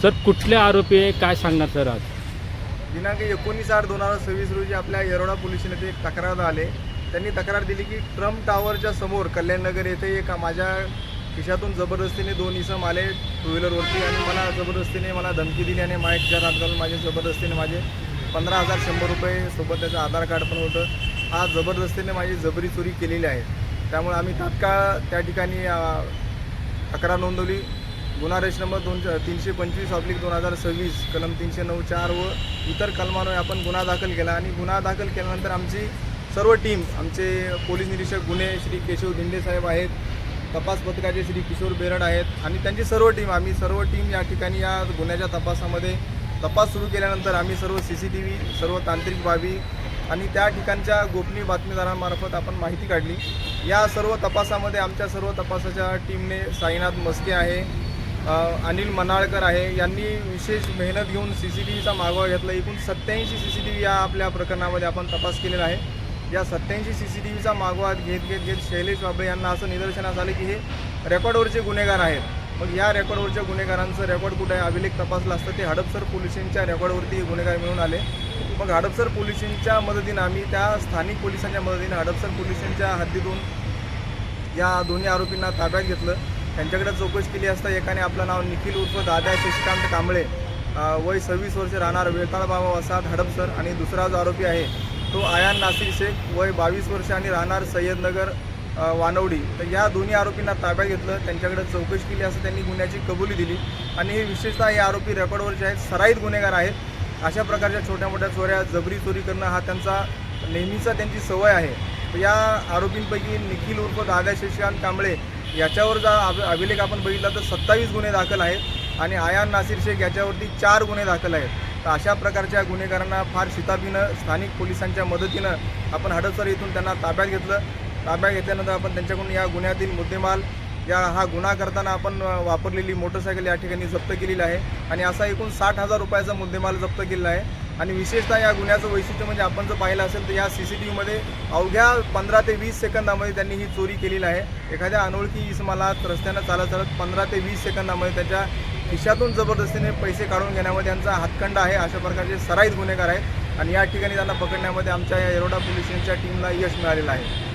Sir कुठले आरोपी आहे काय सांगणार सर आज? दिनांक 19/8/2026 रोजी आपल्या येरोडा पोलीस येथे एक तक्रार आले. त्यांनी तक्रार दिली की ट्रम्प टावरच्या समोर कल्याणनगर येथे एक माझ्या खिशातून जबरदस्तीने 2 इसम आले टू व्हीलरवरती आणि मला जबरदस्तीने धमकी दिली आणि माईकच्या हात घालून माझे जबरदस्तीने माझे 15,100 रुपये सोबत त्याचं आधार कार्ड पण होतं. हा जबरदस्तीने माझी जबरी चोरी केलेली आहे. त्यामुळे आम्ही तात्काळ त्या ठिकाणी तक्रार नोंदवली. गुन्हा रजिस्टर नंबर 325/2026 कलम 309(4) व इतर कलमांवर आपण गुन्हा दाखल केला आणि गुन्हा दाखल केल्यानंतर आमची सर्व टीम, आमचे पोलीस निरीक्षक गुन्हे श्री केशव दिंडे साहेब आहेत, तपास पथकाचे श्री किशोर बेरड आहेत आणि त्यांची सर्व टीम, आम्ही सर्व टीम या ठिकाणी या गुन्ह्याच्या तपासामध्ये तपास सुरू केल्यानंतर आम्ही सर्व CCTV, सर्व तांत्रिक बाबी आणि त्या ठिकाणच्या गोपनीय बातमीदारांमार्फत आपण माहिती काढली. या सर्व तपासामध्ये आमच्या सर्व तपासाच्या टीमने साईनाथ मस्के आहे, अनिल मनाळकर आहे, यांनी विशेष मेहनत घेऊन CCTVचा मागोवा घेतला. एकूण 87 CCTV या आपल्या प्रकरणामध्ये आपण तपास केलेला आहे. या 87 CCTVचा मागोवा घेत शैलेश बाबळे यांना असं निदर्शनास आले की हे रेकॉर्डवरचे गुन्हेगार आहेत. मग या रेकॉर्डवरच्या गुन्हेगारांचं रेकॉर्ड कुठे आहे अभिलेख तपासला असतं ते हडपसर पोलीस स्टेशनच्या रेकॉर्डवरती गुन्हेगार मिळून आले. मग हडपसर पोलीस स्टेशनच्या मदतीनं आम्ही त्या स्थानिक पोलिसांच्या मदतीनं हडपसर पोलीस स्टेशनच्या हद्दीतून या दोन्ही आरोपींना ताब्यात घेतलं. त्यांच्याकडे चौकशी केली असता एकाने आपलं नाव निखिल उर्फ दादा शशिकांत कांबळे, वय 26 वर्ष, राहणार वेताळ बाबा वसाहत हडपसर, आणि दुसरा जो आरोपी आहे तो आयान नासिर शेख, वय 22 वर्ष आणि राहणार सय्यदनगर वानवडी. तर या दोन्ही आरोपींना ताब्यात घेतलं. त्यांच्याकडे चौकशी केली असता त्यांनी गुन्ह्याची कबुली दिली आणि हे विशेषतः हे आरोपी रेकॉर्डवरचे आहेत, सराईत गुन्हेगार आहेत. अशा प्रकारच्या छोट्या मोठ्या चोऱ्या, जबरी चोरी करणं हा त्यांचा नेहमीचा त्यांची सवय आहे. तर या आरोपींपैकी निखिल उर्फ दादा शशिकांत कांबळे याच्यावर जर अभिलेख आपण बघितला तर 27 गुन्हे दाखल आहेत आणि आयान नासिर शेख याच्यावरती 4 गुन्हे दाखल आहेत. तर अशा प्रकारच्या गुन्हेगारांना फार शिताफीनं स्थानिक पोलिसांच्या मदतीनं आपण हडपसर इथून त्यांना ताब्यात घेतलं. ताब्यात घेतल्यानंतर आपण त्यांच्याकडून या गुन्ह्यातील मुद्देमाल, हा गुन्हा करताना आपण वापरलेली मोटरसायकल या ठिकाणी जप्त केलेली आहे आणि असा एकूण 60,000 रुपयाचा मुद्देमाल जप्त केलेला आहे. आणि विशेषतः या गुन्ह्याचं वैशिष्ट्य म्हणजे आपण जर पाहिलं असेल तर या CCTVमध्ये अवघ्या 15 ते 20 सेकंदामध्ये त्यांनी ही चोरी केलेली आहे. एखाद्या अनोळखी इसमाला रस्त्यानं चालत 15 ते 20 सेकंदामध्ये त्याच्या खिशातून जबरदस्तीने पैसे काढून घेण्यामध्ये त्यांचा हातखंडा आहे. अशा प्रकारचे सराईत गुन्हेगार आहेत आणि या ठिकाणी त्यांना पकडण्यामध्ये आमच्या या येरोडा पोलीस स्टेशनच्या टीमला यश मिळालेलं आहे.